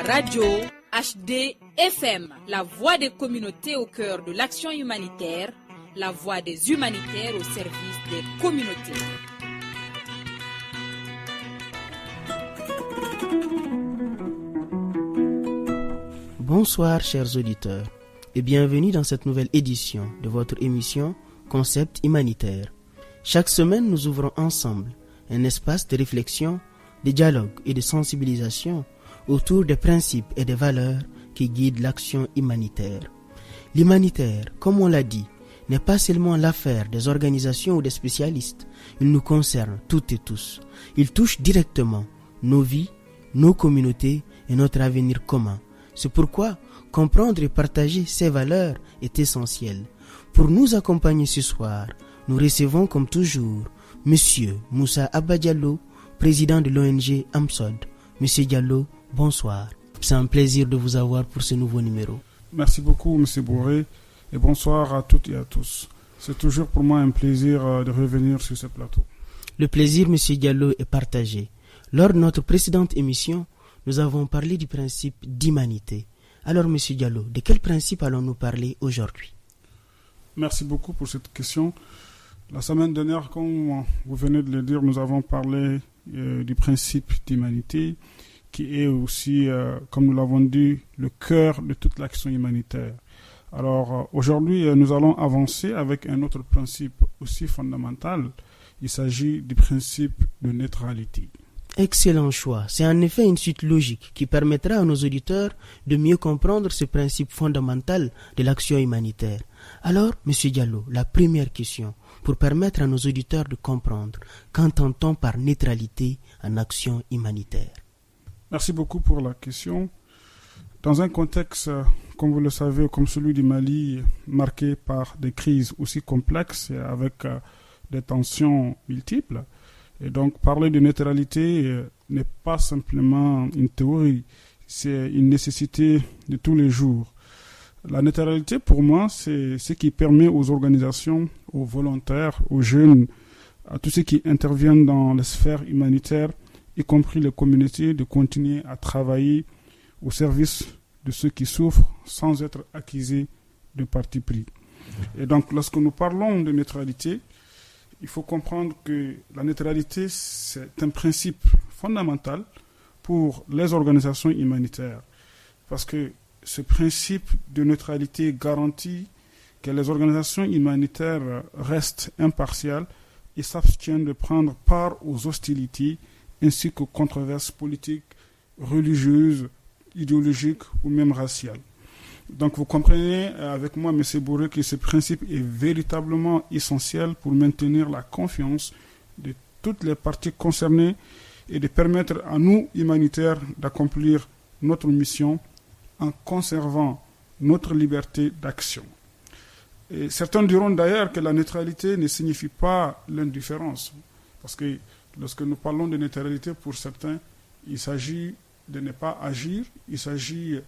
la radio HD FM, la voix des communautés au cœur de l'action humanitaire, la voix des humanitaires au service des communautés. Bonsoir chers auditeurs et bienvenue dans cette nouvelle édition de votre émission Concept humanitaire. Chaque semaine, nous ouvrons ensemble un espace de réflexion, de dialogue et de sensibilisation autour des principes et des valeurs qui guident l'action humanitaire. L'humanitaire, comme on l'a dit, n'est pas seulement l'affaire des organisations ou des spécialistes. Il nous concerne toutes et tous. Il touche directement nos vies, nos communautés et notre avenir commun. C'est pourquoi comprendre et partager ces valeurs est essentiel. Pour nous accompagner ce soir, nous recevons comme toujours Monsieur Moussa Abba Diallo, président de l'ONG AMSOD. Monsieur Diallo, bonsoir. C'est un plaisir de vous avoir pour ce nouveau numéro. Merci beaucoup, Monsieur Bourré, et bonsoir à toutes et à tous. C'est toujours pour moi un plaisir de revenir sur ce plateau. Le plaisir, Monsieur Diallo, est partagé. Lors de notre précédente émission, nous avons parlé du principe d'humanité. Alors, Monsieur Diallo, de quel principe allons-nous parler aujourd'hui? Merci beaucoup pour cette question. La semaine dernière, comme vous venez de le dire, nous avons parlé du principe d'humanité, qui est aussi, comme nous l'avons dit, le cœur de toute l'action humanitaire. Alors, aujourd'hui, nous allons avancer avec un autre principe aussi fondamental. Il s'agit du principe de neutralité. Excellent choix. C'est en effet une suite logique qui permettra à nos auditeurs de mieux comprendre ce principe fondamental de l'action humanitaire. Alors, Monsieur Diallo, la première question, pour permettre à nos auditeurs de comprendre, qu'entend-on par neutralité en action humanitaire? Merci beaucoup pour la question. Dans un contexte, comme vous le savez, comme celui du Mali, marqué par des crises aussi complexes et avec des tensions multiples, et donc parler de neutralité n'est pas simplement une théorie, c'est une nécessité de tous les jours. La neutralité, pour moi, c'est ce qui permet aux organisations, aux volontaires, aux jeunes, à tous ceux qui interviennent dans les sphères humanitaires, y compris les communautés, de continuer à travailler au service de ceux qui souffrent sans être accusés de parti pris. Et donc, lorsque nous parlons de neutralité, il faut comprendre que la neutralité, c'est un principe fondamental pour les organisations humanitaires. Parce que ce principe de neutralité garantit que les organisations humanitaires restent impartiales et s'abstiennent de prendre part aux hostilités ainsi qu'aux controverses politiques, religieuses, idéologiques ou même raciales. Donc vous comprenez avec moi, M. Bourré, que ce principe est véritablement essentiel pour maintenir la confiance de toutes les parties concernées et de permettre à nous, humanitaires, d'accomplir notre mission en conservant notre liberté d'action. Et certains diront d'ailleurs que la neutralité ne signifie pas l'indifférence, parce que lorsque nous parlons de neutralité, pour certains, il s'agit de ne pas agir, il s'agit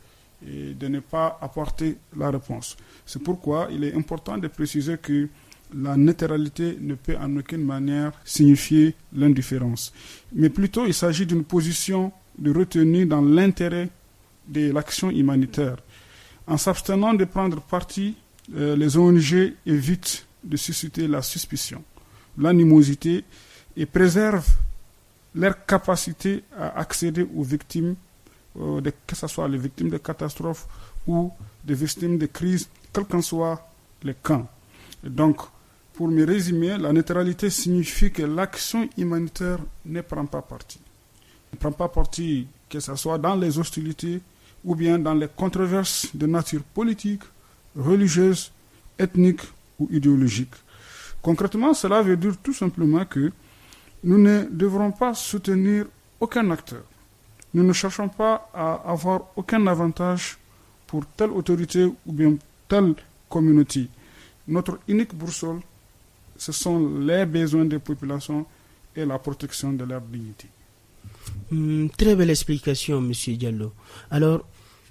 de ne pas apporter la réponse. C'est pourquoi il est important de préciser que la neutralité ne peut en aucune manière signifier l'indifférence. Mais plutôt, il s'agit d'une position de retenue dans l'intérêt de l'action humanitaire. En s'abstenant de prendre parti, les ONG évitent de susciter la suspicion, l'animosité et préservent leur capacité à accéder aux victimes, que ce soit les victimes de catastrophes ou des victimes de crises, quel qu'en soit le camp. Et donc, pour me résumer, la neutralité signifie que l'action humanitaire ne prend pas parti. Ne prend pas parti, que ce soit dans les hostilités ou bien dans les controverses de nature politique, religieuse, ethnique ou idéologique. Concrètement, cela veut dire tout simplement que nous ne devrons pas soutenir aucun acteur. Nous ne cherchons pas à avoir aucun avantage pour telle autorité ou bien telle communauté. Notre unique boussole, ce sont les besoins des populations et la protection de leur dignité. Très belle explication, M. Diallo. Alors,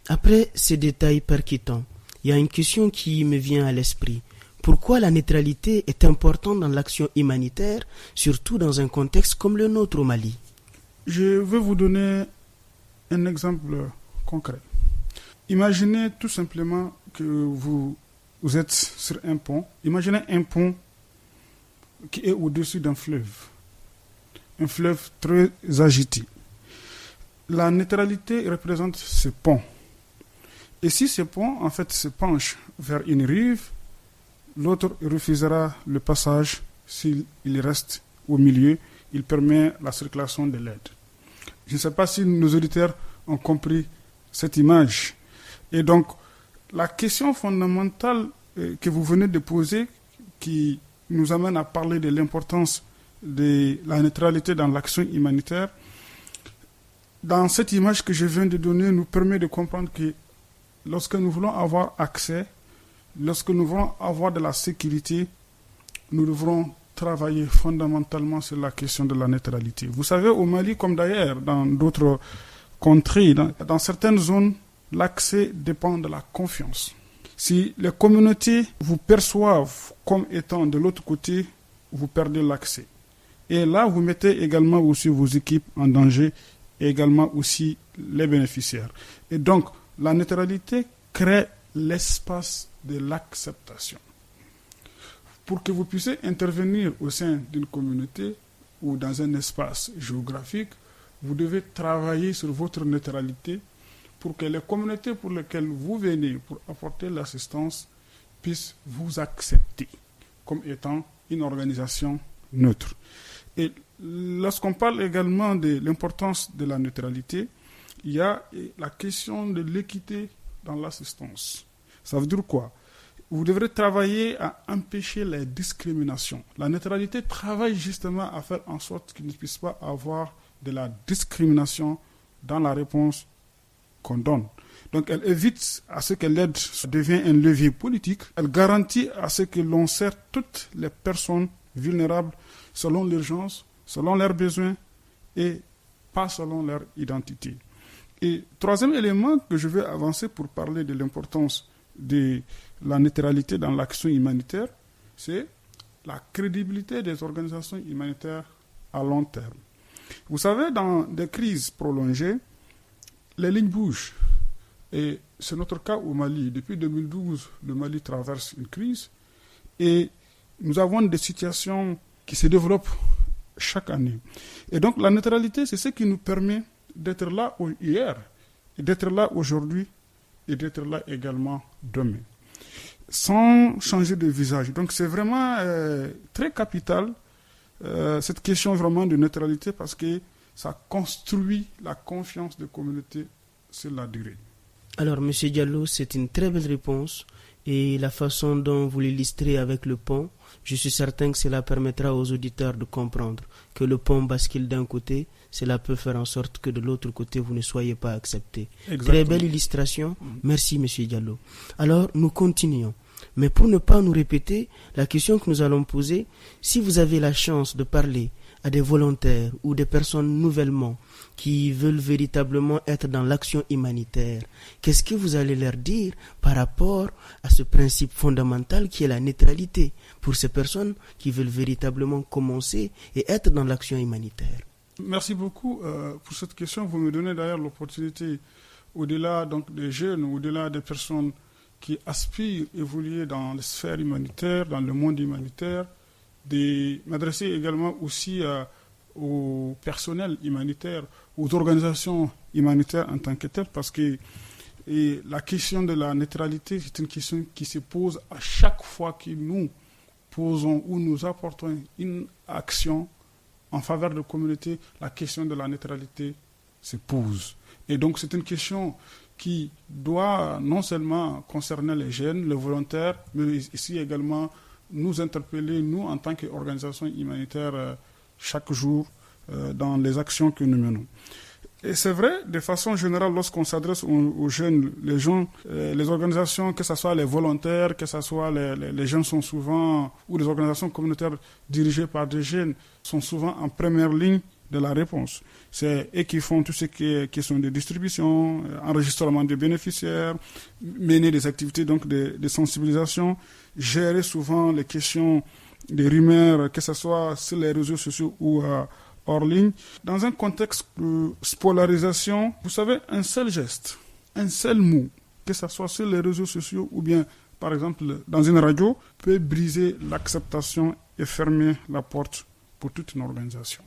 après ces détails percutants, il y a une question qui me vient à l'esprit. Pourquoi la neutralité est importante dans l'action humanitaire, surtout dans un contexte comme le nôtre au Mali? Je vais vous donner un exemple concret. Imaginez tout simplement que vous êtes sur un pont. Imaginez un pont qui est au-dessus d'un fleuve. Un fleuve très agité. La neutralité représente ce pont. Et si ce pont, en fait, se penche vers une rive, l'autre refusera le passage s'il reste au milieu. Il permet la circulation de l'aide. Je ne sais pas si nos auditeurs ont compris cette image. Et donc, la question fondamentale que vous venez de poser, qui nous amène à parler de l'importance de la neutralité dans l'action humanitaire, dans cette image que je viens de donner, nous permet de comprendre que lorsque nous voulons avoir accès, lorsque nous voulons avoir de la sécurité, nous devrons travailler fondamentalement sur la question de la neutralité. Vous savez, au Mali, comme d'ailleurs dans d'autres contrées, dans certaines zones, l'accès dépend de la confiance. Si les communautés vous perçoivent comme étant de l'autre côté, vous perdez l'accès. Et là, vous mettez également aussi vos équipes en danger et également aussi les bénéficiaires. Et donc, la neutralité crée l'espace de l'acceptation. Pour que vous puissiez intervenir au sein d'une communauté ou dans un espace géographique, vous devez travailler sur votre neutralité pour que les communautés pour lesquelles vous venez pour apporter l'assistance puissent vous accepter comme étant une organisation neutre. Et lorsqu'on parle également de l'importance de la neutralité, il y a la question de l'équité dans l'assistance. Ça veut dire quoi? Vous devrez travailler à empêcher les discriminations. La neutralité travaille justement à faire en sorte qu'il ne puisse pas avoir de la discrimination dans la réponse qu'on donne. Donc elle évite à ce que l'aide devienne un levier politique. Elle garantit à ce que l'on sert toutes les personnes vulnérables selon l'urgence, selon leurs besoins et pas selon leur identité. Et troisième élément que je vais avancer pour parler de l'importance de la neutralité dans l'action humanitaire, c'est la crédibilité des organisations humanitaires à long terme. Vous savez, dans des crises prolongées, les lignes bougent. Et c'est notre cas au Mali. Depuis 2012, le Mali traverse une crise et nous avons des situations qui se développent chaque année. Et donc la neutralité, c'est ce qui nous permet d'être là hier, et d'être là aujourd'hui et d'être là également demain, sans changer de visage. Donc c'est vraiment très capital, cette question vraiment de neutralité, parce que ça construit la confiance des communautés sur la durée. Alors, M. Diallo, c'est une très belle réponse. Et la façon dont vous l'illustrez avec le pont, je suis certain que cela permettra aux auditeurs de comprendre que le pont bascule d'un côté, cela peut faire en sorte que de l'autre côté, vous ne soyez pas accepté. Exactement. Très belle illustration. Merci, M. Diallo. Alors, nous continuons. Mais pour ne pas nous répéter, la question que nous allons poser, si vous avez la chance de parler à des volontaires ou des personnes nouvellement qui veulent véritablement être dans l'action humanitaire, qu'est-ce que vous allez leur dire par rapport à ce principe fondamental qui est la neutralité pour ces personnes qui veulent véritablement commencer et être dans l'action humanitaire? Merci beaucoup pour cette question. Vous me donnez d'ailleurs l'opportunité, au-delà donc des jeunes, au-delà des personnes qui aspirent à évoluer dans les sphères humanitaires, dans le monde humanitaire, de m'adresser également aussi au personnel humanitaire, aux organisations humanitaires en tant que telles, parce que la question de la neutralité, c'est une question qui se pose à chaque fois que nous posons ou nous apportons une action en faveur de la communauté. La question de la neutralité se pose. Et donc c'est une question qui doit non seulement concerner les jeunes, les volontaires, mais ici également nous interpeller, nous, en tant qu'organisation humanitaire, chaque jour, dans les actions que nous menons. Et c'est vrai, de façon générale, lorsqu'on s'adresse aux jeunes, les gens, les organisations, que ce soit les volontaires, que ce soit les jeunes sont souvent, ou les organisations communautaires dirigées par des jeunes, sont souvent en première ligne de la réponse. C'est eux qui font tout ce qui est question de distribution, enregistrement des bénéficiaires, mener des activités donc de sensibilisation, gérer souvent les questions des rumeurs, que ce soit sur les réseaux sociaux ou hors ligne. Dans un contexte de polarisation, vous savez, un seul geste, un seul mot, que ce soit sur les réseaux sociaux ou bien, par exemple, dans une radio, peut briser l'acceptation et fermer la porte pour toute une organisation.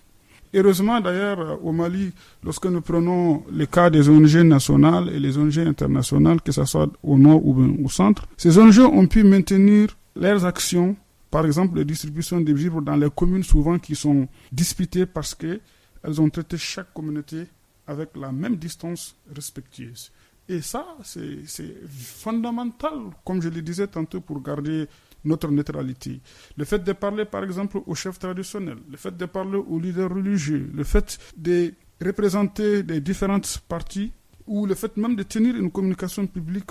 Heureusement, d'ailleurs, au Mali, lorsque nous prenons le cas des ONG nationales et les ONG internationales, que ce soit au nord ou au centre, ces ONG ont pu maintenir leurs actions, par exemple, la distribution des vivres dans les communes souvent qui sont disputées parce qu'elles ont traité chaque communauté avec la même distance respectueuse. Et ça, c'est fondamental, comme je le disais tantôt, pour garder notre neutralité. Le fait de parler, par exemple, aux chefs traditionnels, le fait de parler aux leaders religieux, le fait de représenter des différentes parties, ou le fait même de tenir une communication publique,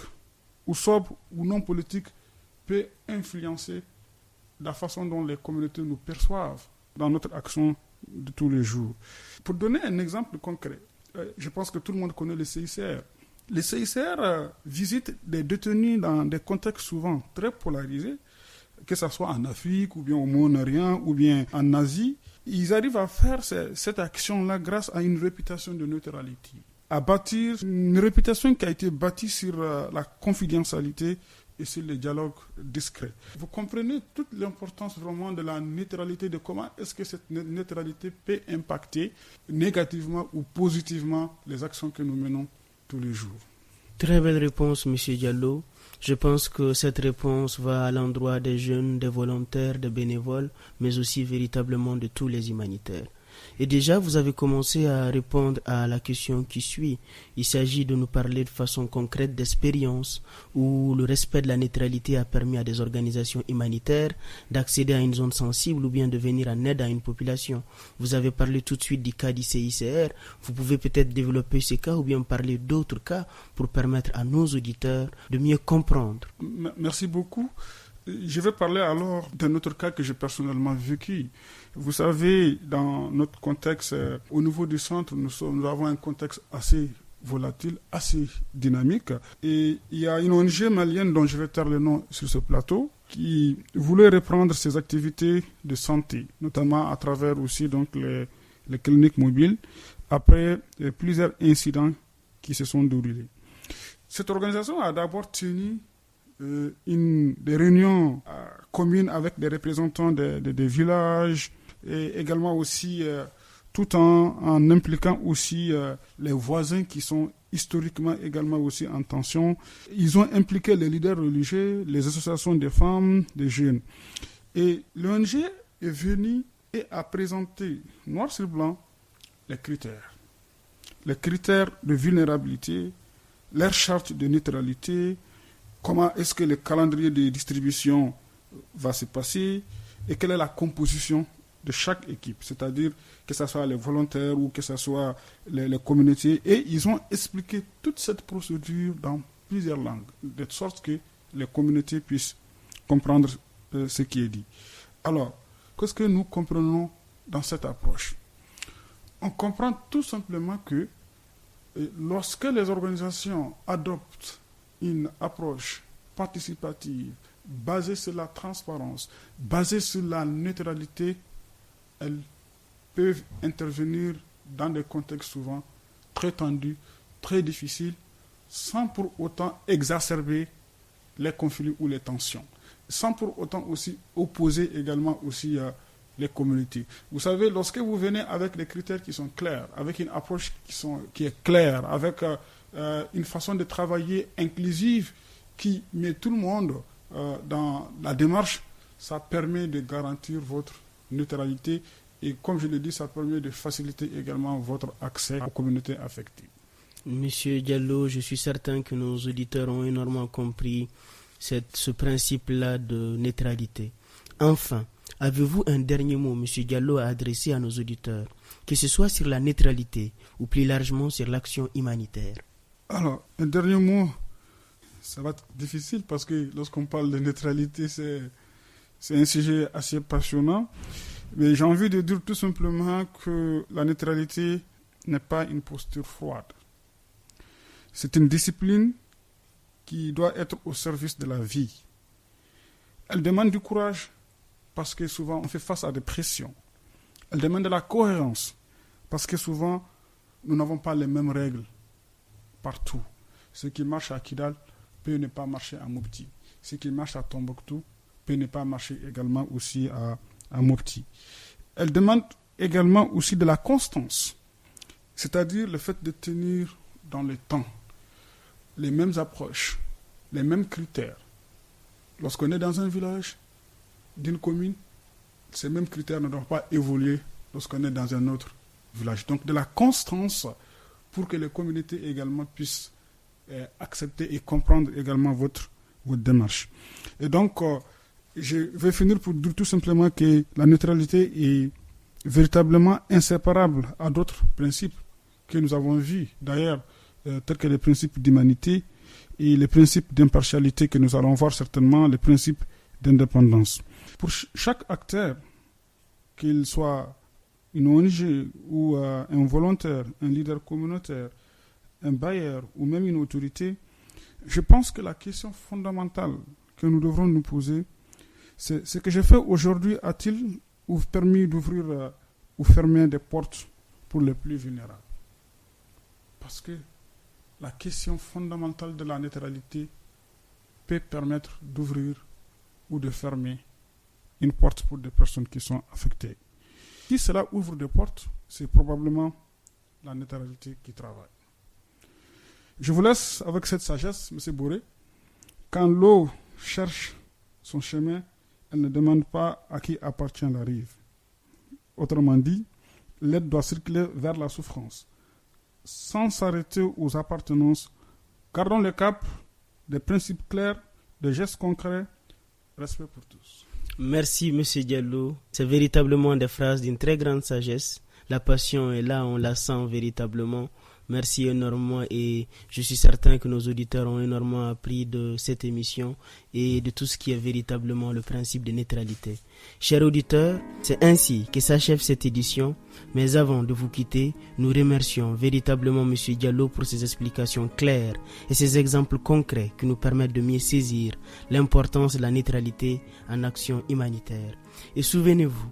ou sobre ou non politique, peut influencer la façon dont les communautés nous perçoivent dans notre action de tous les jours. Pour donner un exemple concret, je pense que tout le monde connaît le CICR. Les CICR visitent des détenus dans des contextes souvent très polarisés, que ce soit en Afrique, ou bien au Moyen-Orient, ou bien en Asie. Ils arrivent à faire cette action-là grâce à une réputation de neutralité, à bâtir une réputation qui a été bâtie sur la confidentialité et sur le dialogue discret. Vous comprenez toute l'importance vraiment de la neutralité, de comment est-ce que cette neutralité peut impacter négativement ou positivement les actions que nous menons tous les jours. Très belle réponse, M. Diallo. Je pense que cette réponse va à l'endroit des jeunes, des volontaires, des bénévoles, mais aussi véritablement de tous les humanitaires. Et déjà, vous avez commencé à répondre à la question qui suit. Il s'agit de nous parler de façon concrète d'expériences où le respect de la neutralité a permis à des organisations humanitaires d'accéder à une zone sensible ou bien de venir en aide à une population. Vous avez parlé tout de suite du cas du CICR. Vous pouvez peut-être développer ces cas ou bien parler d'autres cas pour permettre à nos auditeurs de mieux comprendre. Merci beaucoup. Je vais parler alors d'un autre cas que j'ai personnellement vécu. Vous savez, dans notre contexte, au niveau du centre, nous avons un contexte assez volatile, assez dynamique. Et il y a une ONG malienne dont je vais taire le nom sur ce plateau qui voulait reprendre ses activités de santé, notamment à travers aussi donc les cliniques mobiles, après plusieurs incidents qui se sont déroulés. Cette organisation a d'abord tenu des réunions communes avec des représentants des villages et également aussi tout en impliquant aussi les voisins qui sont historiquement également aussi en tension. Ils ont impliqué les leaders religieux, les associations des femmes, des jeunes. Et l'ONG est venue et a présenté noir sur blanc les critères de vulnérabilité, leur charte de neutralité, comment est-ce que le calendrier de distribution va se passer et quelle est la composition de chaque équipe, c'est-à-dire que ce soit les volontaires ou que ce soit les communautés. Et ils ont expliqué toute cette procédure dans plusieurs langues, de sorte que les communautés puissent comprendre ce qui est dit. Alors, qu'est-ce que nous comprenons dans cette approche? On comprend tout simplement que lorsque les organisations adoptent une approche participative, basée sur la transparence, basée sur la neutralité, elles peuvent intervenir dans des contextes souvent très tendus, très difficiles, sans pour autant exacerber les conflits ou les tensions, sans pour autant aussi opposer également aussi les communautés. Vous savez, lorsque vous venez avec des critères qui sont clairs, avec une approche qui est claire, avec une façon de travailler inclusive qui met tout le monde dans la démarche, ça permet de garantir votre neutralité et, comme je l'ai dit, ça permet de faciliter également votre accès aux communautés affectées. Monsieur Diallo, je suis certain que nos auditeurs ont énormément compris ce principe-là de neutralité. Enfin, avez-vous un dernier mot, Monsieur Diallo, à adresser à nos auditeurs, que ce soit sur la neutralité ou plus largement sur l'action humanitaire? Alors, un dernier mot, ça va être difficile parce que lorsqu'on parle de neutralité, c'est un sujet assez passionnant. Mais j'ai envie de dire tout simplement que la neutralité n'est pas une posture froide. C'est une discipline qui doit être au service de la vie. Elle demande du courage parce que souvent on fait face à des pressions. Elle demande de la cohérence parce que souvent nous n'avons pas les mêmes règles partout. Ce qui marche à Kidal peut ne pas marcher à Mopti. Ce qui marche à Tombouctou peut ne pas marcher également aussi à Mopti. Elle demande également aussi de la constance, c'est-à-dire le fait de tenir dans le temps les mêmes approches, les mêmes critères. Lorsqu'on est dans un village d'une commune, ces mêmes critères ne doivent pas évoluer lorsqu'on est dans un autre village. Donc de la constance pour que les communautés également puissent accepter et comprendre également votre démarche. Et donc, je vais finir pour dire tout simplement que la neutralité est véritablement inséparable à d'autres principes que nous avons vus, d'ailleurs, tels que les principes d'humanité et les principes d'impartialité que nous allons voir certainement, les principes d'indépendance. Pour chaque acteur, qu'il soit une ONG ou un volontaire, un leader communautaire, un bailleur ou même une autorité, je pense que la question fondamentale que nous devrons nous poser, c'est ce que j'ai fait aujourd'hui a-t-il permis d'ouvrir ou fermer des portes pour les plus vulnérables? Parce que la question fondamentale de la neutralité peut permettre d'ouvrir ou de fermer une porte pour des personnes qui sont affectées. Si cela ouvre des portes, c'est probablement la neutralité qui travaille. Je vous laisse avec cette sagesse, M. Bourré. Quand l'eau cherche son chemin, elle ne demande pas à qui appartient la rive. Autrement dit, l'aide doit circuler vers la souffrance, sans s'arrêter aux appartenances. Gardons le cap des principes clairs, des gestes concrets, respect pour tous. Merci M. Diallo. C'est véritablement des phrases d'une très grande sagesse. La passion est là, on la sent véritablement. Merci énormément et je suis certain que nos auditeurs ont énormément appris de cette émission et de tout ce qui est véritablement le principe de neutralité. Chers auditeurs, c'est ainsi que s'achève cette édition. Mais avant de vous quitter, nous remercions véritablement M. Diallo pour ses explications claires et ses exemples concrets qui nous permettent de mieux saisir l'importance de la neutralité en action humanitaire. Et souvenez-vous,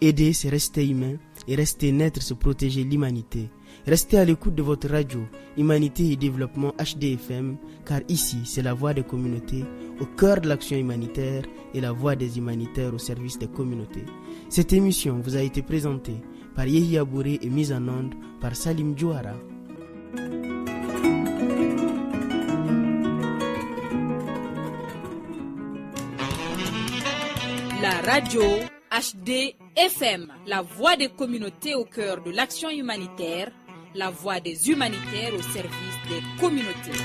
aider c'est rester humain et rester naître c'est protéger l'humanité. Restez à l'écoute de votre radio Humanité et Développement HDFM, car ici, c'est la voix des communautés au cœur de l'action humanitaire et la voix des humanitaires au service des communautés. Cette émission vous a été présentée par Yehia Bourré et mise en onde par Salim Djouara. La radio HDFM, la voix des communautés au cœur de l'action humanitaire, la voix des humanitaires au service des communautés.